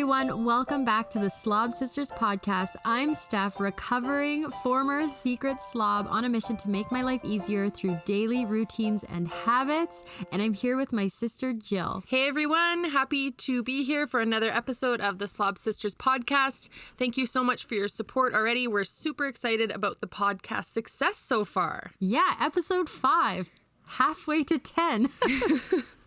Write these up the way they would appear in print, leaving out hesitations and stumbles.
everyone. Welcome back to the Slob Sisters podcast. I'm Steph, recovering former secret slob on a mission to make my life easier through daily routines and habits. And I'm here with my sister, Jill. Hey, everyone. Happy to be here for another episode of the Slob Sisters podcast. Thank you so much for your support already. We're super excited about the podcast success so far. Yeah, episode 5. Halfway to 10.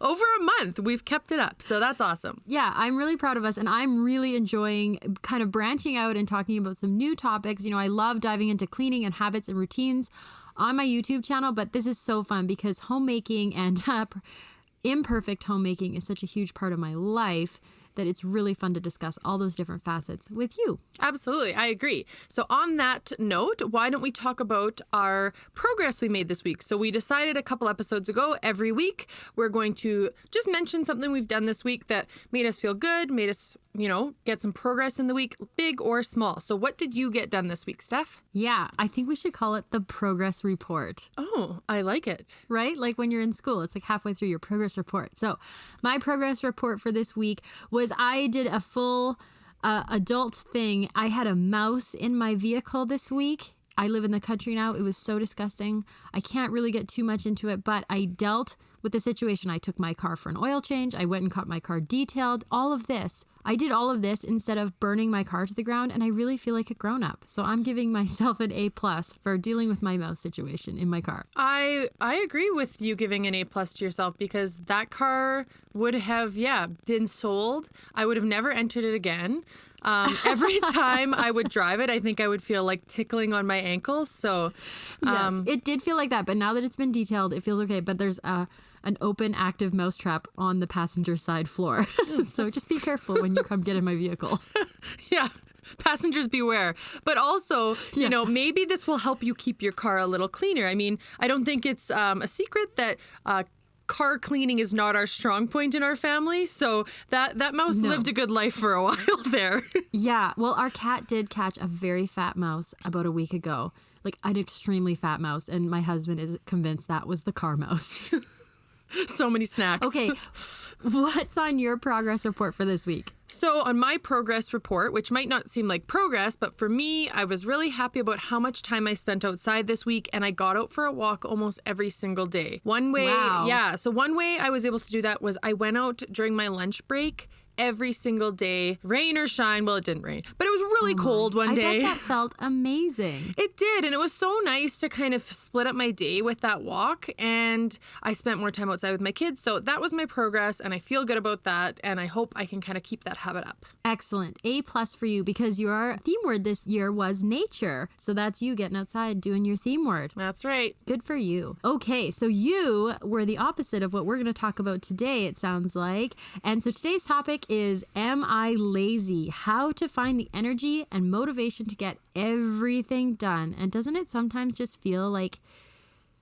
Over a month, we've kept it up. So that's awesome. Yeah, I'm really proud of us, and I'm really enjoying kind of branching out and talking about some new topics. You know, I love diving into cleaning and habits and routines on my YouTube channel, but this is so fun because homemaking and imperfect homemaking is such a huge part of my life that it's really fun to discuss all those different facets with you. Absolutely. I agree. So on that note, why don't we talk about our progress we made this week? So we decided a couple episodes ago, every week, we're going to just mention something we've done this week that made us feel good, made us, get some progress in the week, big or small. So what did you get done this week, Steph? Yeah, I think we should call it the progress report. Oh, I like it. Right? Like when you're in school, it's like halfway through your progress report. So my progress report for this week was I did a full adult thing. I had a mouse in my vehicle this week. I live in the country now. It was so disgusting. I can't really get too much into it, but I dealt with the situation. I took my car for an oil change. I went and got my car detailed. All of this. I did all of this instead of burning my car to the ground, and I really feel like a grown-up. So I'm giving myself an A+ for dealing with my mouse situation in my car. I agree with you giving an A+ to yourself because that car would have, been sold. I would have never entered it again. Every time I would drive it, I think I would feel like tickling on my ankles. So, yes, it did feel like that. But now that it's been detailed, it feels okay. But there's an open, active mousetrap on the passenger side floor. So just be careful when you come get in my vehicle. Yeah. Passengers beware. But also, maybe this will help you keep your car a little cleaner. I mean, I don't think it's a secret that car cleaning is not our strong point in our family. So that mouse lived a good life for a while there. Yeah. Well, our cat did catch a very fat mouse about a week ago, like an extremely fat mouse. And my husband is convinced that was the car mouse. So many snacks. Okay. What's on your progress report for this week? So on my progress report, which might not seem like progress, but for me, I was really happy about how much time I spent outside this week, and I got out for a walk almost every single day. One way I was able to do that was I went out during my lunch break every single day, rain or shine. Well, it didn't rain, but it was really cold one day. I bet that felt amazing. It did, and it was so nice to kind of split up my day with that walk, and I spent more time outside with my kids, so that was my progress, and I feel good about that, and I hope I can kind of keep that habit up. Excellent. A+ for you, because your theme word this year was nature, so that's you getting outside doing your theme word. That's right. Good for you. Okay, so you were the opposite of what we're going to talk about today, it sounds like, and so today's topic is Am I Lazy? How to find the energy and motivation to get everything done. And doesn't it sometimes just feel like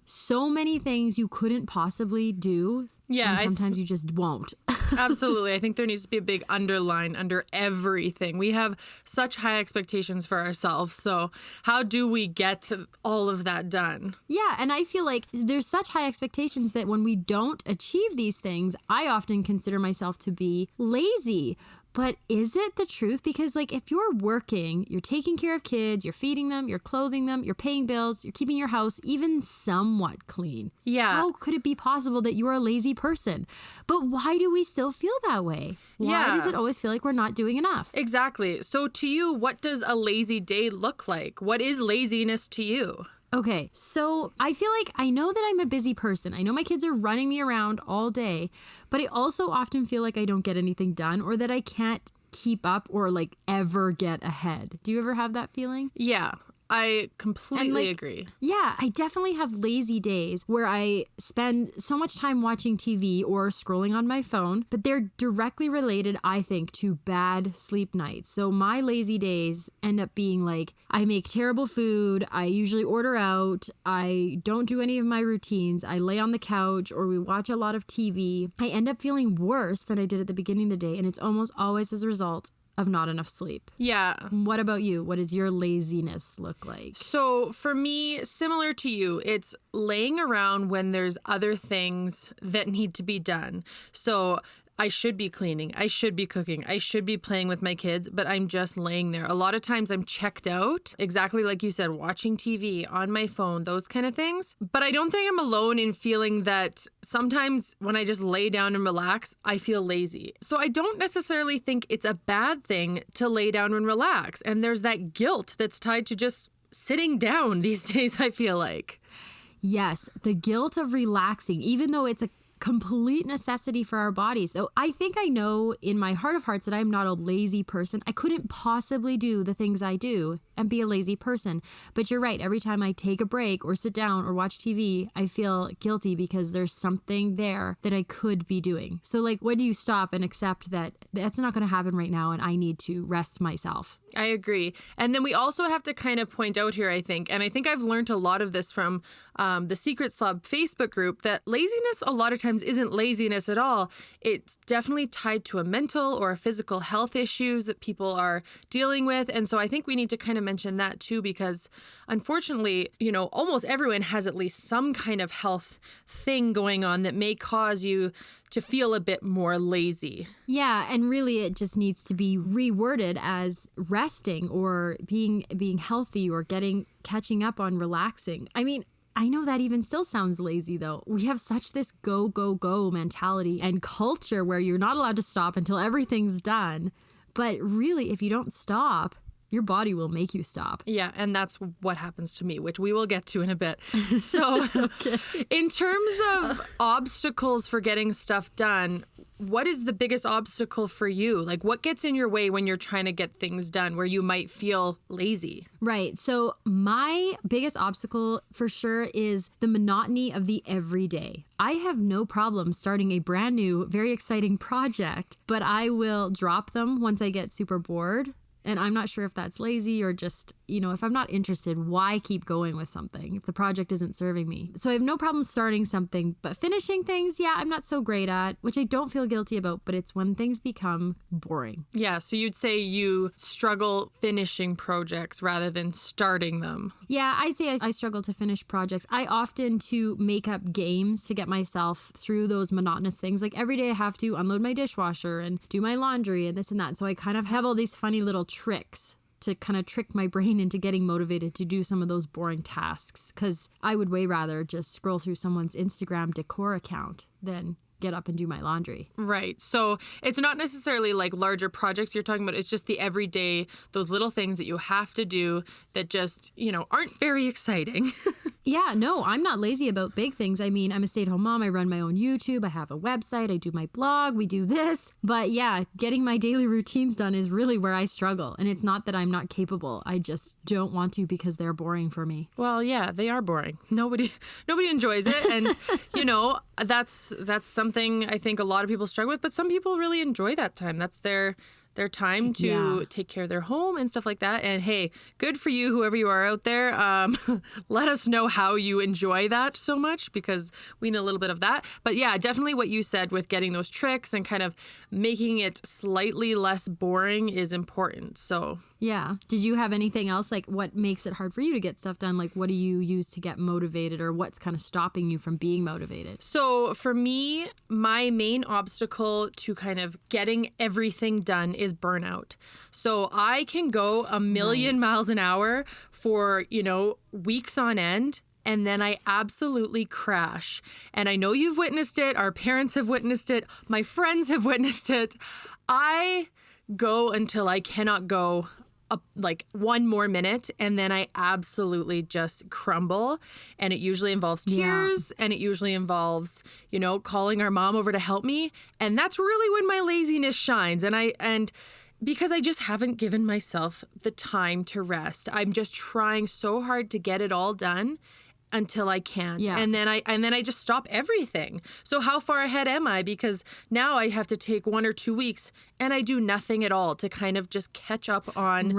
so many things you couldn't possibly do? Yeah. And sometimes you just won't. Absolutely. I think there needs to be a big underline under everything. We have such high expectations for ourselves. So how do we get all of that done? Yeah. And I feel like there's such high expectations that when we don't achieve these things, I often consider myself to be lazy. But is it the truth? Because if you're working, you're taking care of kids, you're feeding them, you're clothing them, you're paying bills, you're keeping your house even somewhat clean. Yeah. How could it be possible that you're a lazy person? But why do we still feel that way? Why does it always feel like we're not doing enough? Exactly. So to you, what does a lazy day look like? What is laziness to you? Okay, so I feel like I know that I'm a busy person. I know my kids are running me around all day, but I also often feel like I don't get anything done or that I can't keep up or ever get ahead. Do you ever have that feeling? Yeah. I completely agree. Yeah, I definitely have lazy days where I spend so much time watching TV or scrolling on my phone, but they're directly related, I think, to bad sleep nights. So my lazy days end up being I make terrible food, I usually order out, I don't do any of my routines, I lay on the couch or we watch a lot of TV. I end up feeling worse than I did at the beginning of the day, and it's almost always as a result of not enough sleep. Yeah. What about you? What does your laziness look like? So for me, similar to you, it's laying around when there's other things that need to be done. So I should be cleaning, I should be cooking, I should be playing with my kids, but I'm just laying there. A lot of times I'm checked out, exactly like you said, watching TV, on my phone, those kind of things. But I don't think I'm alone in feeling that sometimes when I just lay down and relax, I feel lazy. So I don't necessarily think it's a bad thing to lay down and relax. And there's that guilt that's tied to just sitting down these days, I feel like. Yes, the guilt of relaxing, even though it's a complete necessity for our bodies. So I think I know in my heart of hearts that I'm not a lazy person. I couldn't possibly do the things I do and be a lazy person. But you're right. Every time I take a break or sit down or watch TV, I feel guilty because there's something there that I could be doing. So like, when do you stop and accept that that's not going to happen right now and I need to rest myself? I agree. And then we also have to kind of point out here, I think, and I think I've learned a lot of this from the Secret Club Facebook group, that laziness a lot of times isn't laziness at all. It's definitely tied to a mental or a physical health issues that people are dealing with. And so I think we need to kind of mention that too, because unfortunately, almost everyone has at least some kind of health thing going on that may cause you to feel a bit more lazy. Yeah, and really it just needs to be reworded as resting or being healthy or catching up on relaxing. I mean, I know that even still sounds lazy though. We have such this go, go, go mentality and culture where you're not allowed to stop until everything's done. But really, if you don't stop, your body will make you stop. Yeah, and that's what happens to me, which we will get to in a bit. So okay. In terms of obstacles for getting stuff done, what is the biggest obstacle for you? Like, what gets in your way when you're trying to get things done where you might feel lazy? Right. So my biggest obstacle for sure is the monotony of the everyday. I have no problem starting a brand new, very exciting project, but I will drop them once I get super bored. And I'm not sure if that's lazy or just, if I'm not interested, why keep going with something if the project isn't serving me? So I have no problem starting something, but finishing things, yeah, I'm not so great at, which I don't feel guilty about, but it's when things become boring. Yeah, so you'd say you struggle finishing projects rather than starting them. Yeah, I say I struggle to finish projects. I often to make up games to get myself through those monotonous things. Like every day I have to unload my dishwasher and do my laundry and this and that. So I kind of have all these funny little tricks to kind of trick my brain into getting motivated to do some of those boring tasks, because I would way rather just scroll through someone's Instagram decor account than get up and do my laundry. Right. So it's not necessarily like larger projects you're talking about. It's just the everyday, those little things that you have to do that just, aren't very exciting. Yeah, no, I'm not lazy about big things. I mean, I'm a stay-at-home mom. I run my own YouTube. I have a website. I do my blog. We do this. But yeah, getting my daily routines done is really where I struggle. And it's not that I'm not capable. I just don't want to because they're boring for me. Well, yeah, they are boring. Nobody enjoys it. And, that's something I think a lot of people struggle with. But some people really enjoy that time. That's their time to take care of their home and stuff like that. And hey, good for you, whoever you are out there. Let us know how you enjoy that so much, because we need a little bit of that. But yeah, definitely what you said with getting those tricks and kind of making it slightly less boring is important. So yeah. Did you have anything else? Like, what makes it hard for you to get stuff done? Like, what do you use to get motivated, or what's kind of stopping you from being motivated? So for me, my main obstacle to kind of getting everything done is burnout. So I can go a million miles an hour for, weeks on end, and then I absolutely crash. And I know you've witnessed it. Our parents have witnessed it. My friends have witnessed it. I go until I cannot go like one more minute, and then I absolutely just crumble. And it usually involves tears, and it usually involves, calling our mom over to help me. And that's really when my laziness shines. And because I just haven't given myself the time to rest. I'm just trying so hard to get it all done until I can't. Yeah. And then I just stop everything. So how far ahead am I? Because now I have to take 1 or 2 weeks and I do nothing at all to kind of just catch up on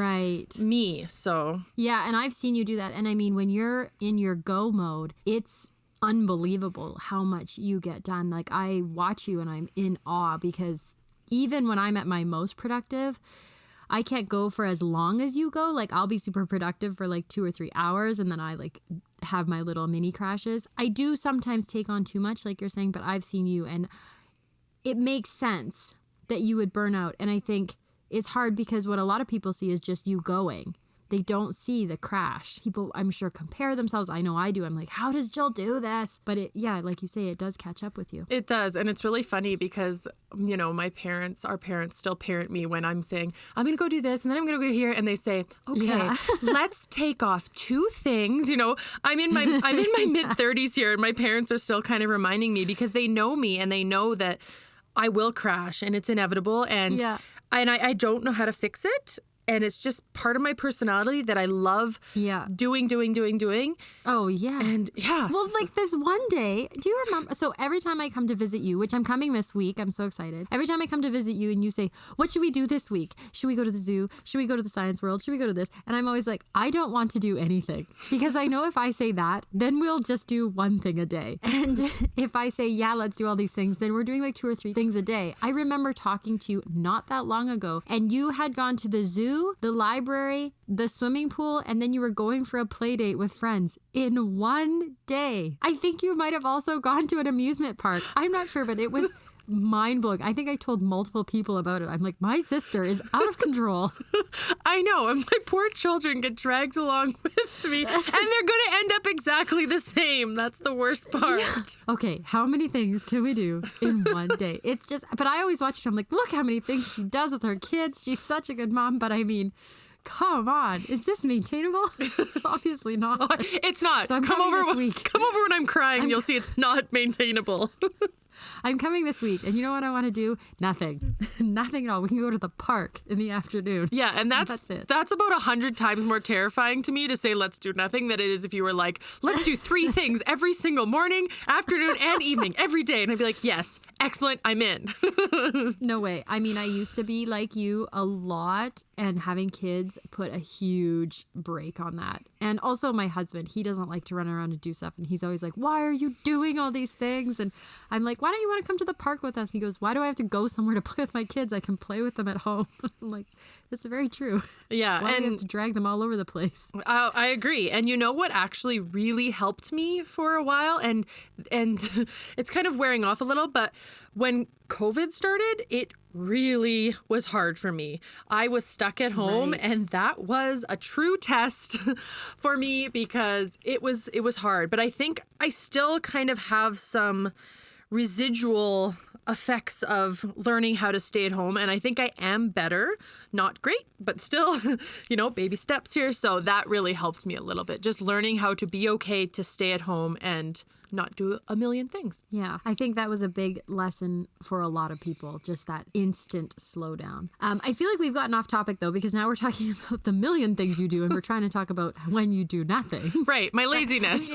me. So yeah, and I've seen you do that. And I mean, when you're in your go mode, it's unbelievable how much you get done. Like, I watch you and I'm in awe, because even when I'm at my most productive, I can't go for as long as you go. Like, I'll be super productive for like 2 or 3 hours, and then I have my little mini crashes. I do sometimes take on too much, like you're saying, but I've seen you, and it makes sense that you would burn out. And I think it's hard because what a lot of people see is just you going. They don't see the crash. People, I'm sure, compare themselves. I know I do. I'm like, how does Jill do this? But like you say, it does catch up with you. It does. And it's really funny because, our parents still parent me when I'm saying, I'm going to go do this and then I'm going to go here. And they say, okay, let's take off 2 things. I'm in my mid 30s here and my parents are still kind of reminding me because they know me and they know that I will crash and it's inevitable. And I don't know how to fix it. And it's just part of my personality that I love doing. Oh, yeah. And Well, like this one day, do you remember? So every time I come to visit you, which I'm coming this week, I'm so excited. Every time I come to visit you and you say, what should we do this week? Should we go to the zoo? Should we go to the science world? Should we go to this? And I'm always like, I don't want to do anything. Because I know if I say that, then we'll just do one thing a day. And if I say, yeah, let's do all these things, then we're doing like 2 or 3 things a day. I remember talking to you not that long ago, and you had gone to the zoo, the library, the swimming pool, and then you were going for a play date with friends in one day. I think you might have also gone to an amusement park. I'm not sure, but it was mind-blowing. I think I told multiple people about it. I'm like, my sister is out of control. I know. And my poor children get dragged along with me. And they're going to end up exactly the same. That's the worst part. Yeah. Okay, how many things can we do in one day? It's just, but I always watch her. I'm like, look how many things she does with her kids. She's such a good mom. But I mean, come on. Is this maintainable? Obviously not. It's not. So come over when I'm crying. You'll see it's not maintainable. I'm coming this week, and you know what I want to do? Nothing. Nothing at all. We can go to the park in the afternoon. Yeah, and that's it. That's about 100 times more terrifying to me to say let's do nothing than it is if you were like, let's do 3 things every single morning, afternoon, and evening, every day. And I'd be like, yes, excellent, I'm in. No way. I mean, I used to be like you a lot, and having kids put a huge break on that. And also my husband, he doesn't like to run around and do stuff, and he's always like, why are you doing all these things? And I'm like, why don't you want to come to the park with us? He goes, why do I have to go somewhere to play with my kids? I can play with them at home. I'm like, this is very true. Yeah. Why do we have to drag them all over the place? I agree. And you know what actually really helped me for a while? And it's kind of wearing off a little, but when COVID started, it really was hard for me. I was stuck at home, and that was a true test for me because it was hard. But I think I still kind of have some residual effects of learning how to stay at home, and I think I am better. Not great, but still, baby steps here. So that really helped me a little bit, just learning how to be okay to stay at home and not do a million things. Yeah, I think that was a big lesson for a lot of people, just that instant slowdown. I feel like we've gotten off topic, though, because now we're talking about the million things you do, and we're trying to talk about when you do nothing. Right, my laziness.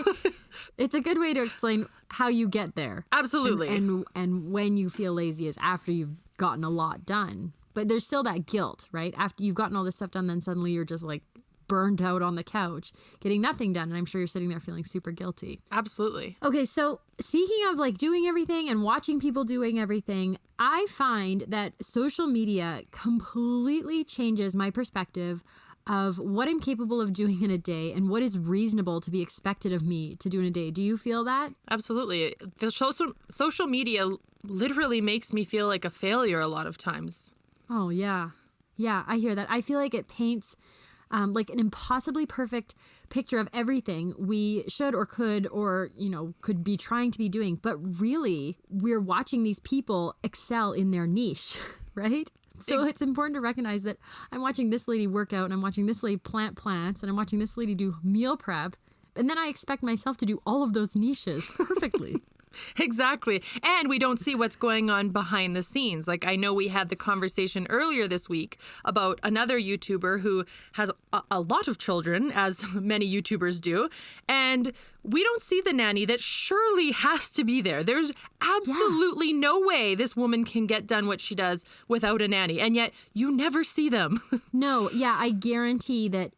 It's a good way to explain how you get there. Absolutely. And when you feel lazy is after you've gotten a lot done. But there's still that guilt, right? After you've gotten all this stuff done, then suddenly you're just like burned out on the couch, getting nothing done. And I'm sure you're sitting there feeling super guilty. Absolutely. Okay, so speaking of like doing everything and watching people doing everything, I find that social media completely changes my perspective of what I'm capable of doing in a day and what is reasonable to be expected of me to do in a day. Do you feel that? Absolutely. The social media literally makes me feel like a failure a lot of times. Oh, yeah. Yeah, I hear that. I feel like it paints like an impossibly perfect picture of everything we should or could or, could be trying to be doing. But really, we're watching these people excel in their niche, right? So it's important to recognize that I'm watching this lady work out and I'm watching this lady plant plants and I'm watching this lady do meal prep. And then I expect myself to do all of those niches perfectly. Exactly. And we don't see what's going on behind the scenes. Like, I know we had the conversation earlier this week about another YouTuber who has a lot of children, as many YouTubers do. And we don't see the nanny that surely has to be there. There's absolutely no way this woman can get done what she does without a nanny. And yet you never see them. No, yeah, I guarantee that,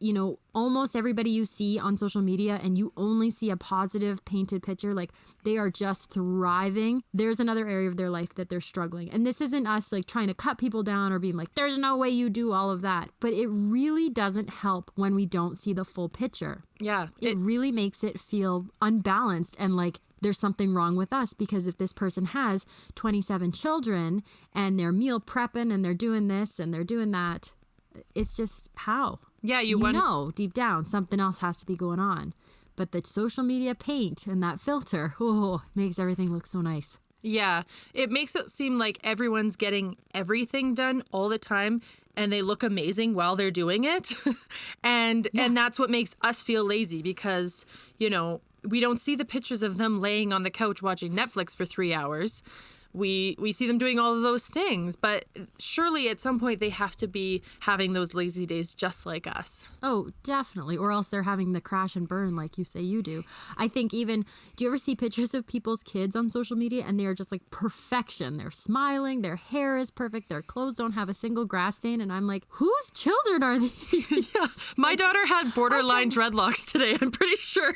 almost everybody you see on social media and you only see a positive painted picture, like they are just thriving. There's another area of their life that they're struggling. And this isn't us like trying to cut people down or being like, there's no way you do all of that. But it really doesn't help when we don't see the full picture. Yeah. It really makes it feel unbalanced and like there's something wrong with us, because if this person has 27 children and they're meal prepping and they're doing this and they're doing that, it's just how? Yeah, you know deep down something else has to be going on. But the social media paint and that filter, makes everything look so nice. Yeah, it makes it seem like everyone's getting everything done all the time and they look amazing while they're doing it. and that's what makes us feel lazy because, you know, we don't see the pictures of them laying on the couch watching Netflix for 3 hours. We see them doing all of those things, but surely at some point they have to be having those lazy days just like us. Oh, definitely. Or else they're having the crash and burn like you say you do. I think even, do you ever see pictures of people's kids on social media and they are just like perfection? They're smiling, their hair is perfect, their clothes don't have a single grass stain. And I'm like, whose children are these? Yeah. My daughter had borderline dreadlocks today, I'm pretty sure.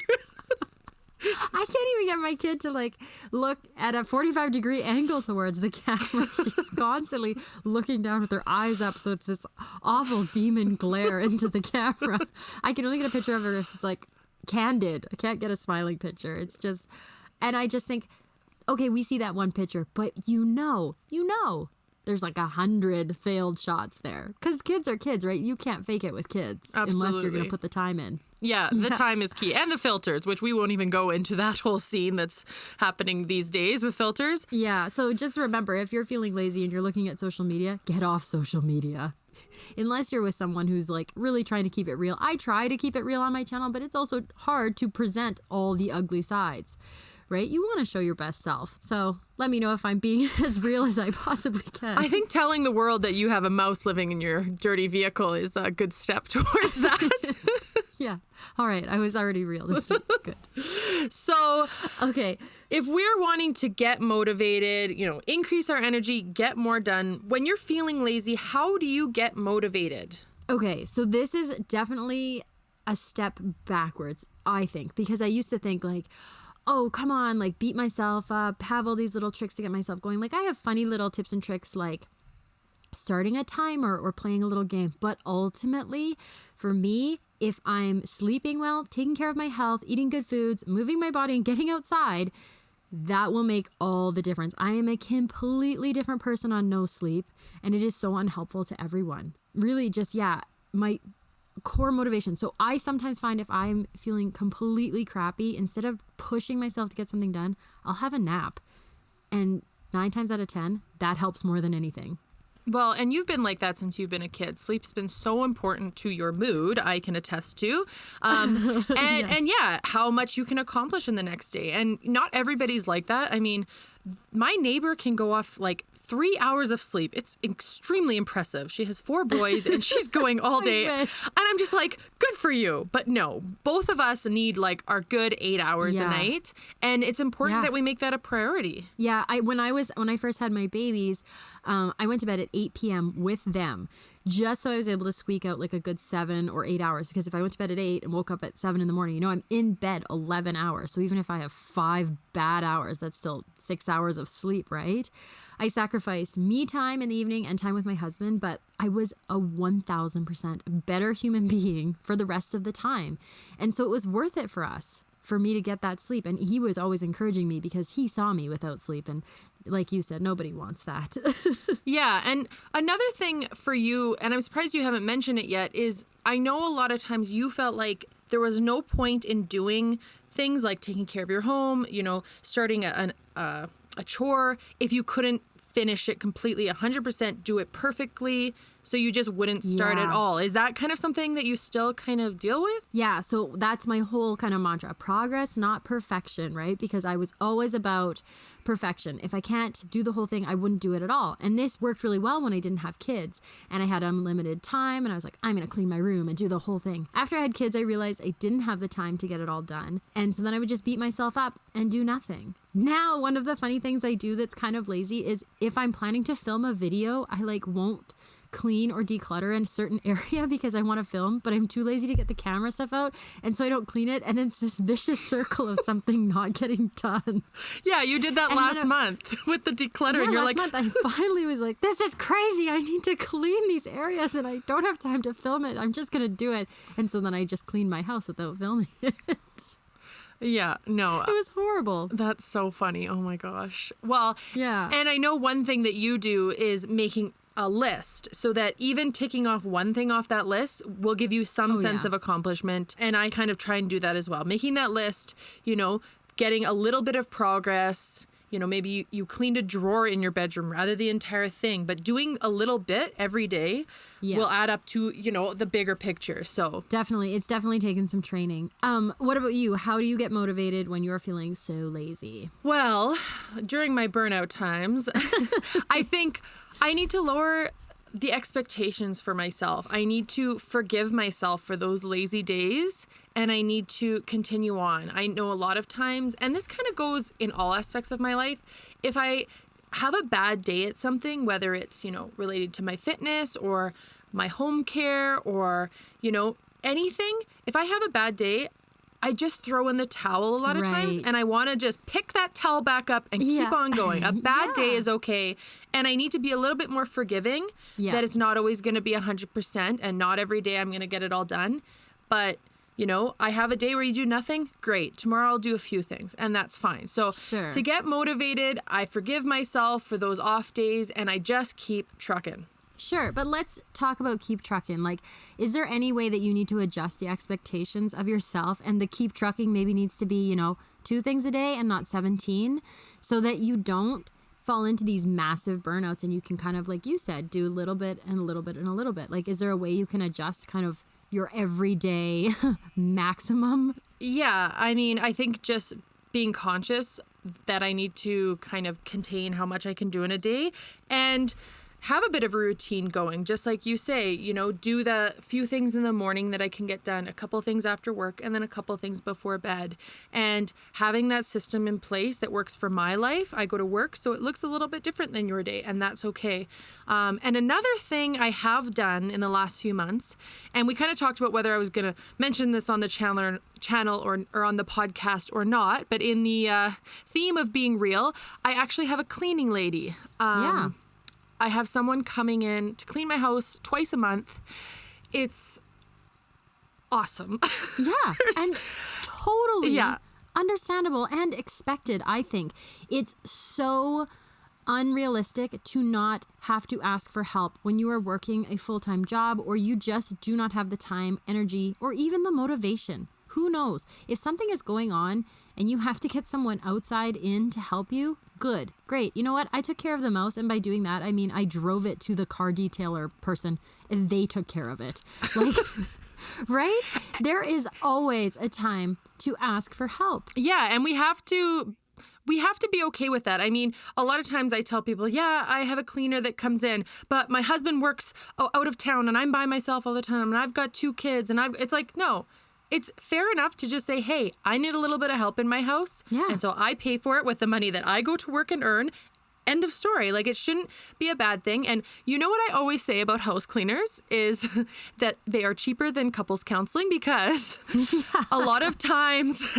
I can't even get my kid to like look at a 45-degree angle towards the camera. She's constantly looking down with her eyes up, so it's this awful demon glare into the camera. I can only get a picture of her if it's like candid. I can't get a smiling picture. It's just, and I just think, okay, we see that one picture, but you know, there's like 100 failed shots there. Because kids are kids, right? You can't fake it with kids. Absolutely. Unless you're going to put the time in. Yeah, the time is key. And the filters, which we won't even go into that whole scene that's happening these days with filters. Yeah, so just remember, if you're feeling lazy and you're looking at social media, get off social media. Unless you're with someone who's like really trying to keep it real. I try to keep it real on my channel, but it's also hard to present all the ugly sides. Right? You want to show your best self. So let me know if I'm being as real as I possibly can. I think telling the world that you have a mouse living in your dirty vehicle is a good step towards that. Yeah. All right. I was already real this week. Good. So, okay. If we're wanting to get motivated, you know, increase our energy, get more done, when you're feeling lazy, how do you get motivated? Okay. So this is definitely a step backwards, I think, because I used to think like, oh, come on, like beat myself up, have all these little tricks to get myself going. Like I have funny little tips and tricks like starting a timer or playing a little game. But ultimately, for me, if I'm sleeping well, taking care of my health, eating good foods, moving my body and getting outside, that will make all the difference. I am a completely different person on no sleep, and it is so unhelpful to everyone. Really just, my core motivation. So I sometimes find if I'm feeling completely crappy, instead of pushing myself to get something done, I'll have a nap. And 9 times out of 10, that helps more than anything. Well, and you've been like that since you've been a kid. Sleep's been so important to your mood, I can attest to. Yes. And yeah, how much you can accomplish in the next day. And not everybody's like that. I mean, my neighbor can go off like 3 hours of sleep. It's extremely impressive. She has 4 boys and she's going all day. And I'm just like, good for you. But no, both of us need like our good 8 hours a night. And it's important that we make that a priority. Yeah. When I first had my babies, I went to bed at 8 p.m. with them, just so I was able to squeak out like a good 7 or 8 hours. Because if I went to bed at 8 and woke up at 7 in the morning, I'm in bed 11 hours. So even if I have 5 bad hours, that's still 6 hours of sleep, right? I sacrificed me time in the evening and time with my husband, but I was a 1,000% better human being for the rest of the time. And so it was worth it for us, for me to get that sleep. And he was always encouraging me because he saw me without sleep. And like you said, nobody wants that. Yeah. And another thing for you, and I'm surprised you haven't mentioned it yet, is I know a lot of times you felt like there was no point in doing things like taking care of your home, starting a chore if you couldn't finish it completely 100%, do it perfectly. So you just wouldn't start at all. Is that kind of something that you still kind of deal with? Yeah, so that's my whole kind of mantra. Progress, not perfection, right? Because I was always about perfection. If I can't do the whole thing, I wouldn't do it at all. And this worked really well when I didn't have kids and I had unlimited time and I was like, I'm going to clean my room and do the whole thing. After I had kids, I realized I didn't have the time to get it all done. And so then I would just beat myself up and do nothing. Now, one of the funny things I do that's kind of lazy is if I'm planning to film a video, I won't clean or declutter in a certain area because I want to film, but I'm too lazy to get the camera stuff out, and so I don't clean it, and it's this vicious circle of something not getting done. Yeah, you did that last month with the declutter, and you're like... last month I finally was like, this is crazy, I need to clean these areas, and I don't have time to film it, I'm just going to do it, and so then I just cleaned my house without filming it. Yeah, no. It was horrible. That's so funny. Oh my gosh. Well, yeah. And I know one thing that you do is making a list so that even ticking off one thing off that list will give you some sense of accomplishment. And I kind of try and do that as well. Making that list, getting a little bit of progress. Maybe you cleaned a drawer in your bedroom rather the entire thing, but doing a little bit every day will add up to, the bigger picture. So definitely. It's definitely taken some training. What about you? How do you get motivated when you're feeling so lazy? Well, during my burnout times, I think I need to lower the expectations for myself. I need to forgive myself for those lazy days, and I need to continue on. I know a lot of times, and this kind of goes in all aspects of my life, if I have a bad day at something, whether it's, related to my fitness or my home care or, anything, if I have a bad day, I just throw in the towel a lot of times, and I want to just pick that towel back up and keep on going. A bad day is okay, and I need to be a little bit more forgiving that it's not always going to be 100%, and not every day I'm going to get it all done. But, I have a day where you do nothing, great. Tomorrow I'll do a few things, and that's fine. So to get motivated, I forgive myself for those off days, and I just keep trucking. Sure, but let's talk about keep trucking. Like, is there any way that you need to adjust the expectations of yourself, and the keep trucking maybe needs to be, 2 things a day and not 17, so that you don't fall into these massive burnouts and you can kind of, like you said, do a little bit and a little bit and a little bit? Like, is there a way you can adjust kind of your everyday maximum? Yeah, I mean, I think just being conscious that I need to kind of contain how much I can do in a day, and have a bit of a routine going, just like you say, do the few things in the morning that I can get done, a couple things after work, and then a couple things before bed. And having that system in place that works for my life. I go to work, so it looks a little bit different than your day, and that's okay. And another thing I have done in the last few months, and we kind of talked about whether I was going to mention this on the channel or on the podcast or not, but in the theme of being real, I actually have a cleaning lady. I have someone coming in to clean my house twice a month. It's awesome. Yeah, and totally understandable and expected, I think. It's so unrealistic to not have to ask for help when you are working a full-time job, or you just do not have the time, energy, or even the motivation. Who knows? If something is going on and you have to get someone outside in to help you, good, great. You know what? I took care of the mouse, and by doing that, I mean I drove it to the car detailer person and they took care of it. Like, right? There is always a time to ask for help. Yeah, and we have to be okay with that. I mean, a lot of times I tell people, I have a cleaner that comes in, but my husband works out of town and I'm by myself all the time and I've got 2 kids, and it's like, no. It's fair enough to just say, hey, I need a little bit of help in my house. Yeah. And so I pay for it with the money that I go to work and earn. End of story. Like, it shouldn't be a bad thing. And you know what I always say about house cleaners is that they are cheaper than couples counseling, because a lot of times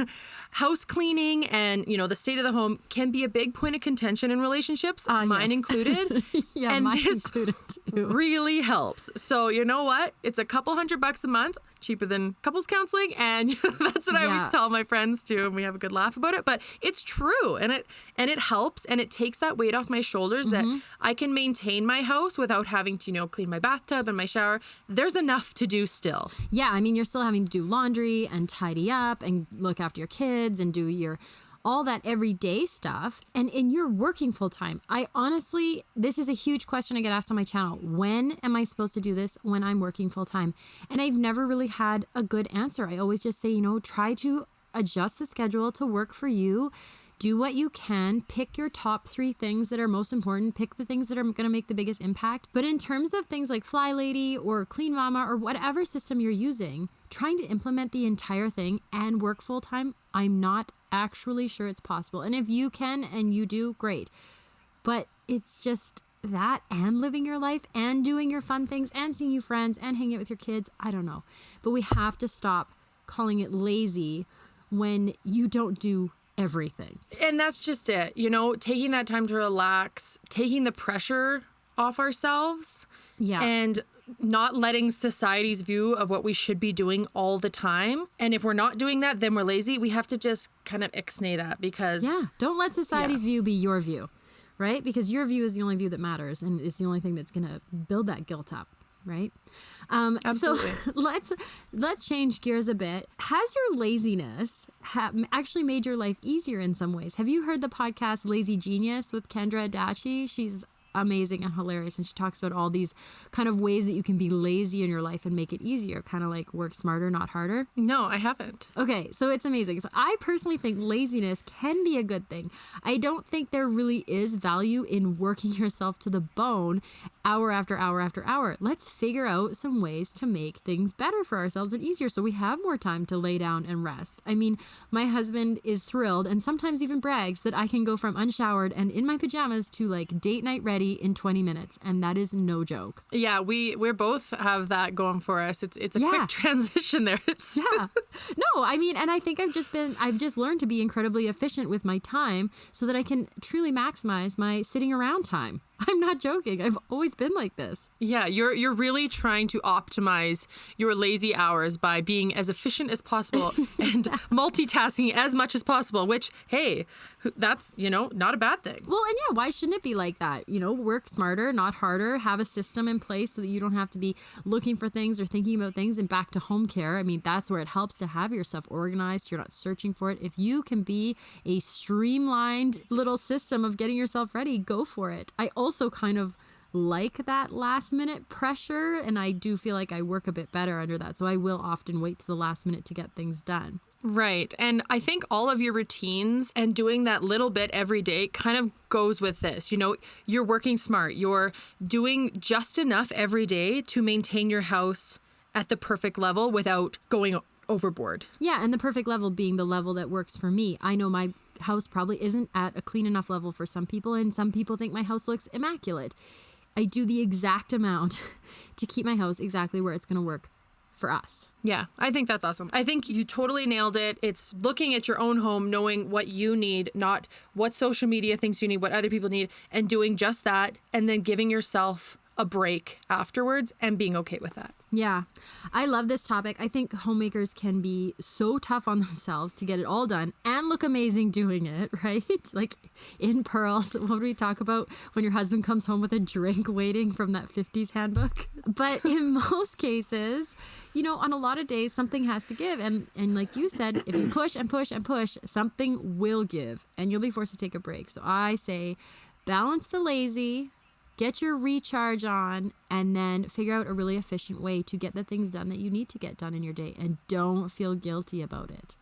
house cleaning and, the state of the home can be a big point of contention in relationships, mine included. And mine this included too. Really helps. So you know what? It's a couple $100 a month, cheaper than couples counseling, and that's what I always tell my friends too, and we have a good laugh about it. But it's true, and it helps, and it takes that weight off my shoulders that I can maintain my house without having to clean my bathtub and my shower. There's enough to do still. Yeah, I mean, you're still having to do laundry and tidy up and look after your kids and do all that everyday stuff. And you're working full time. I honestly, this is a huge question I get asked on my channel. When am I supposed to do this when I'm working full time? And I've never really had a good answer. I always just say, try to adjust the schedule to work for you. Do what you can. Pick your top 3 things that are most important. Pick the things that are going to make the biggest impact. But in terms of things like Fly Lady or Clean Mama or whatever system you're using, trying to implement the entire thing and work full time, I'm not actually sure it's possible. And if you can and you do, great. But it's just that, and living your life and doing your fun things and seeing your friends and hanging out with your kids. I don't know. But we have to stop calling it lazy when you don't do everything. And that's just it. Taking that time to relax, taking the pressure off ourselves. Yeah. And not letting society's view of what we should be doing all the time. And if we're not doing that, then we're lazy. We have to just kind of ixnay that because... Yeah, don't let society's view be your view, right? Because your view is the only view that matters, and it's the only thing that's going to build that guilt up, right? Absolutely. So let's change gears a bit. Has your laziness actually made your life easier in some ways? Have you heard the podcast Lazy Genius with Kendra Adachi? She's amazing and hilarious, and she talks about all these kind of ways that you can be lazy in your life and make it easier, kind of like work smarter, not harder. No, I haven't. Okay, so it's amazing. So I personally think laziness can be a good thing. I don't think there really is value in working yourself to the bone hour after hour after hour. Let's figure out some ways to make things better for ourselves and easier so we have more time to lay down and rest. I mean, my husband is thrilled and sometimes even brags that I can go from unshowered and in my pajamas to like date night ready in 20 minutes, and that is no joke. Yeah, we're both have that going for us. It's a quick transition there. Yeah. No, I mean, and I think I've just learned to be incredibly efficient with my time so that I can truly maximize my sitting around time. I'm not joking. I've always been like this. Yeah, you're really trying to optimize your lazy hours by being as efficient as possible and multitasking as much as possible, which, hey, that's, not a bad thing. Well, and yeah, why shouldn't it be like that? Work smarter, not harder, have a system in place so that you don't have to be looking for things or thinking about things. And back to home care, I mean, that's where it helps to have your stuff organized. You're not searching for it. If you can be a streamlined little system of getting yourself ready, go for it. I also kind of like that last minute pressure, and I do feel like I work a bit better under that. So I will often wait to the last minute to get things done. Right. And I think all of your routines and doing that little bit every day kind of goes with this. You're working smart. You're doing just enough every day to maintain your house at the perfect level without going overboard. Yeah, and the perfect level being the level that works for me. I know my house probably isn't at a clean enough level for some people, and some people think my house looks immaculate. I do the exact amount to keep my house exactly where it's going to work for us. Yeah, I think that's awesome. I think you totally nailed it. It's looking at your own home, knowing what you need, not what social media thinks you need, what other people need, and doing just that, and then giving yourself a break afterwards and being okay with that. Yeah, I love this topic. I think homemakers can be so tough on themselves to get it all done and look amazing doing it, right? Like in Pearls, what do we talk about when your husband comes home with a drink waiting from that 50s handbook? But in most cases, on a lot of days, something has to give. And like you said, if you push and push and push, something will give and you'll be forced to take a break. So I say balance the lazy, get your recharge on, and then figure out a really efficient way to get the things done that you need to get done in your day, and don't feel guilty about it.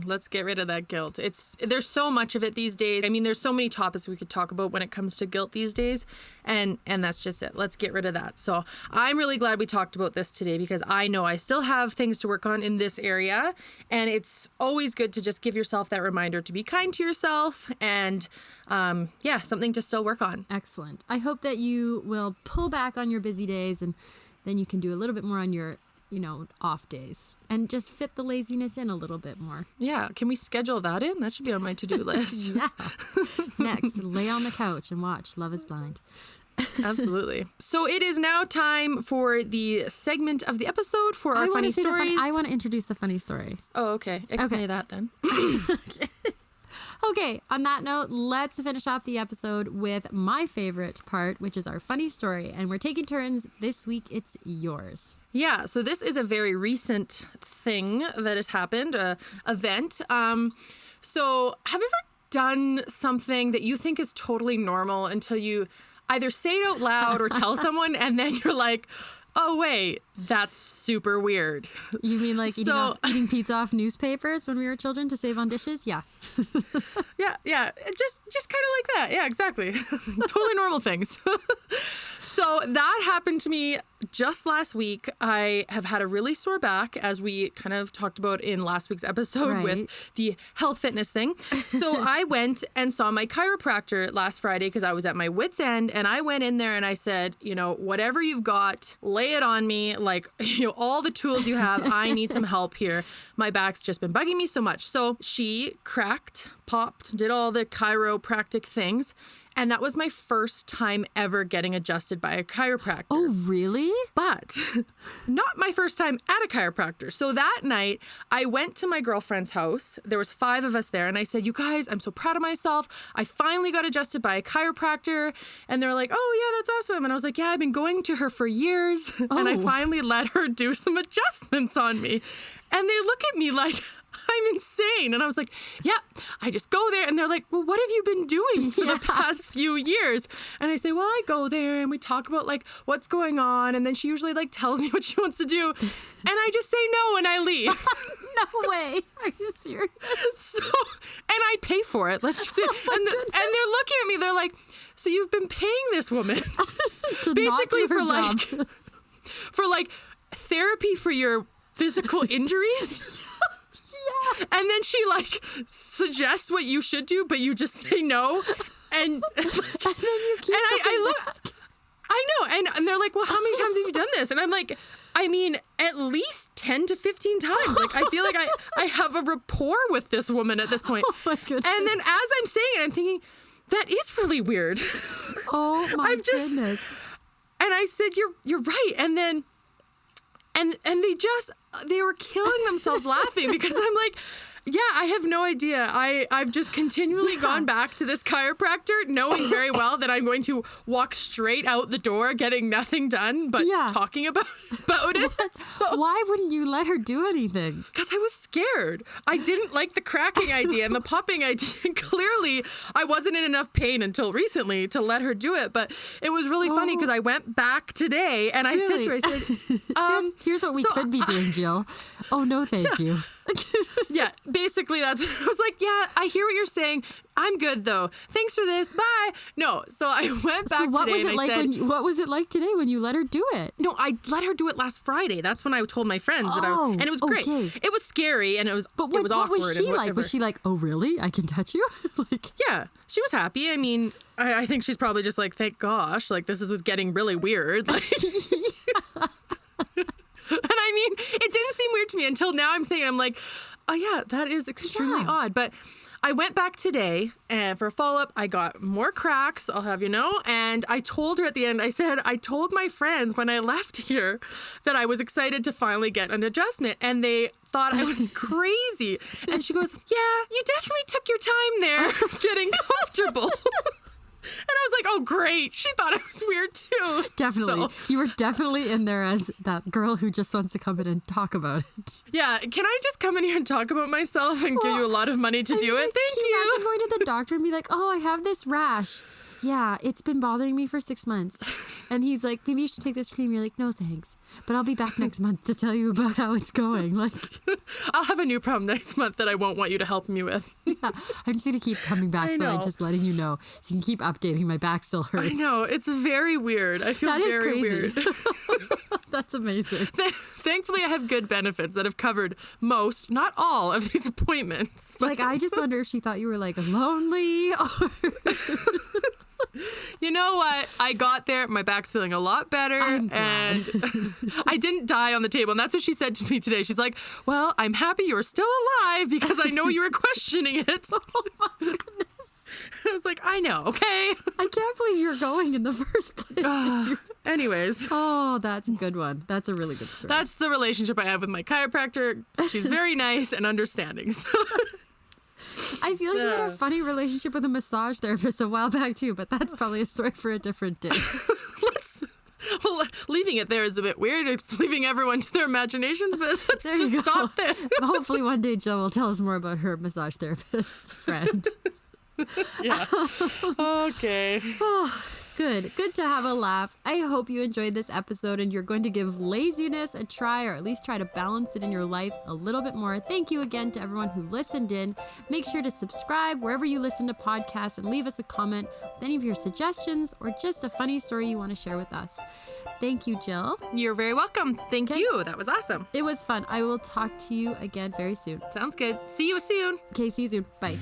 Let's get rid of that guilt. There's so much of it these days. I mean, there's so many topics we could talk about when it comes to guilt these days, and that's just it. Let's get rid of that. So I'm really glad we talked about this today because I know I still have things to work on in this area, and it's always good to just give yourself that reminder to be kind to yourself and something to still work on. Excellent. I hope that you will pull back on your busy days, and then you can do a little bit more on your, off days and just fit the laziness in a little bit more. Yeah. Can we schedule that in? That should be on my to-do list. Yeah. Next, lay on the couch and watch Love is Blind. Absolutely. So it is now time for the segment of the episode for our funny stories. I want to introduce the funny story. Oh, okay. Explain that then. Okay, on that note, let's finish off the episode with my favorite part, which is our funny story. And we're taking turns. This week, it's yours. Yeah, so this is a very recent thing that has happened, event. So have you ever done something that you think is totally normal until you either say it out loud or tell someone, and then you're like, oh, wait, that's super weird. You mean like eating pizza off newspapers when we were children to save on dishes? Yeah. Yeah. Just kind of like that. Yeah, exactly. Totally normal things. So that happened to me just last week. I have had a really sore back, as we kind of talked about in last week's episode with the health fitness thing. So I went and saw my chiropractor last Friday because I was at my wit's end, and I went in there and I said, whatever you've got, lay it on me. Like, all the tools you have, I need some help here. My back's just been bugging me so much. So she cracked, popped, did all the chiropractic things. And that was my first time ever getting adjusted by a chiropractor. Oh, really? But not my first time at a chiropractor. So that night, I went to my girlfriend's house. There was 5 of us there. And I said, you guys, I'm so proud of myself. I finally got adjusted by a chiropractor. And they're like, oh, yeah, that's awesome. And I was like, yeah, I've been going to her for years. Oh. And I finally let her do some adjustments on me. And they look at me like I'm insane. And I was like, yeah, I just go there. And they're like, well, what have you been doing for the past few years? And I say, well, I go there and we talk about like what's going on. And then she usually like tells me what she wants to do. And I just say no and I leave. No way. Are you serious? So, and I pay for it. Let's just say, and they're looking at me. They're like, so you've been paying this woman basically for like, for like therapy for your physical injuries? Yeah. And then she like suggests what you should do, but you just say no. And then you keep I look, I know. And they're like, well, how many times have you done this? And I'm like, I mean, at least 10 to 15 times. Like, I feel like I have a rapport with this woman at this point. Oh my goodness. And then as I'm saying it, I'm thinking, that is really weird. Oh my goodness. And I said, you're right. And then, and they were killing themselves laughing because I'm like, yeah, I have no idea. I've just continually gone back to this chiropractor knowing very well that I'm going to walk straight out the door getting nothing done but talking about it. So, why wouldn't you let her do anything? Because I was scared. I didn't like the cracking idea and the popping idea. Clearly, I wasn't in enough pain until recently to let her do it. But it was really funny because I went back today and I said to her, I said, here's what we could be doing, Jill. Oh, no, thank you. Yeah, basically that's, I was like, yeah, I hear what you're saying. I'm good though. Thanks for this. Bye. No, so I went back today and I said, what was it like today when you let her do it? No, I let her do it last Friday. That's when I told my friends that I was, and it was great. Okay. It was scary and it was awkward. What was she like? Was she like, oh really? I can touch you? Like, yeah, she was happy. I mean, I think she's probably just like, thank gosh, like this was getting really weird. Like, and I mean, it didn't seem weird to me until now I'm saying, I'm like, oh yeah, that is extremely odd. But I went back today and for a follow-up, I got more cracks, I'll have you know. And I told her at the end, I said, I told my friends when I left here that I was excited to finally get an adjustment. And they thought I was crazy. And she goes, yeah, you definitely took your time there getting comfortable. And I was like, oh, great. She thought I was weird, too. Definitely. So, you were definitely in there as that girl who just wants to come in and talk about it. Yeah. Can I just come in here and talk about myself and give you a lot of money to do it? Thank you. Imagine going to the doctor and be like, oh, I have this rash. Yeah, it's been bothering me for 6 months. And he's like, maybe you should take this cream. You're like, no, thanks. But I'll be back next month to tell you about how it's going. Like, I'll have a new problem next month that I won't want you to help me with. Yeah, I just need to keep coming back, so I'm just letting you know. So you can keep updating. My back still hurts. I know. It's very weird. I feel very weird. That's amazing. Thankfully, I have good benefits that have covered most, not all, of these appointments. But. Like, I just wonder if she thought you were, like, lonely or... You know what? I got there. My back's feeling a lot better. And I didn't die on the table. And that's what she said to me today. She's like, well, I'm happy you're still alive because I know you were questioning it. Oh my goodness. I was like, I know, okay? I can't believe you're going in the first place. Anyways. Oh, that's a good one. That's a really good story. That's the relationship I have with my chiropractor. She's very nice and understanding. So. I feel like you had a funny relationship with a massage therapist a while back too, but that's probably a story for a different day. Well, leaving it there is a bit weird. It's leaving everyone to their imaginations, but let's just stop there. Hopefully one day Jill will tell us more about her massage therapist friend. Yeah. Okay. Good to have a laugh. I hope you enjoyed this episode and you're going to give laziness a try, or at least try to balance it in your life a little bit more. Thank you again to everyone who listened in. Make sure to subscribe wherever you listen to podcasts and leave us a comment with any of your suggestions or just a funny story you want to share with us. Thank you, Jill. You're very welcome. Thank you. That was awesome. It was fun. I will talk to you again very soon. Sounds good. See you soon. Okay, see you soon. Bye.